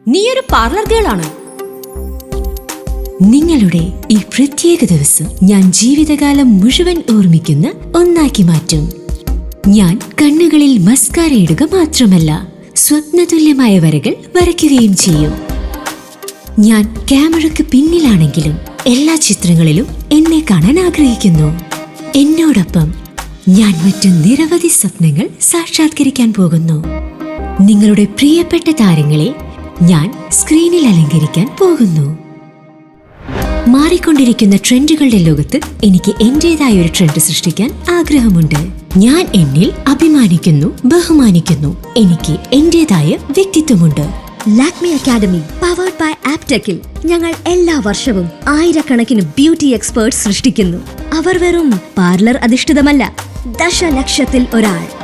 നീയൊരു പാർലർ ഗേളാണ്. നിങ്ങളുടെ ഈ പ്രത്യേക ദിവസം ഞാൻ ജീവിതകാലം മുഴുവൻ ഓർമ്മിക്കുന്ന ഒന്നാക്കി മാറ്റും. ഞാൻ കണ്ണുകളിൽ മസ്കാര ഇടുക മാത്രമല്ല, സ്വപ്നതുല്യമായ വരകൾ വരയ്ക്കുകയും ചെയ്യും. ഞാൻ ക്യാമറയ്ക്ക് പിന്നിലാണെങ്കിലും എല്ലാ ചിത്രങ്ങളിലും എന്നെ കാണാൻ ആഗ്രഹിക്കുന്നു. എന്നോടൊപ്പം ഞാൻ മറ്റു നിരവധി സ്വപ്നങ്ങൾ സാക്ഷാത്കരിക്കാൻ പോകുന്നു. നിങ്ങളുടെ പ്രിയപ്പെട്ട താരങ്ങളെ ഞാൻ സ്ക്രീനിൽ അലങ്കരിക്കാൻ പോകുന്നു. മാറിക്കൊണ്ടിരിക്കുന്ന ട്രെൻഡുകളുടെ ലോകത്ത് എനിക്ക് എന്റേതായ ഒരു ട്രെൻഡ് സൃഷ്ടിക്കാൻ ആഗ്രഹമുണ്ട്. ഞാൻ എന്നിൽ അഭിമാനിക്കുന്നു, ബഹുമാനിക്കുന്നു. എനിക്ക് എന്റേതായ വ്യക്തിത്വമുണ്ട്. ലാക്മി അക്കാദമി പവേർഡ് ബൈ ആപ്ടെക്കിൽ ഞങ്ങൾ എല്ലാ വർഷവും ആയിരക്കണക്കിന് ബ്യൂട്ടി എക്സ്പേർട്സ് സൃഷ്ടിക്കുന്നു. അവർ വെറും പാർലർ അധിഷ്ഠിതമല്ല, ദശലക്ഷത്തിൽ ഒരാൾ.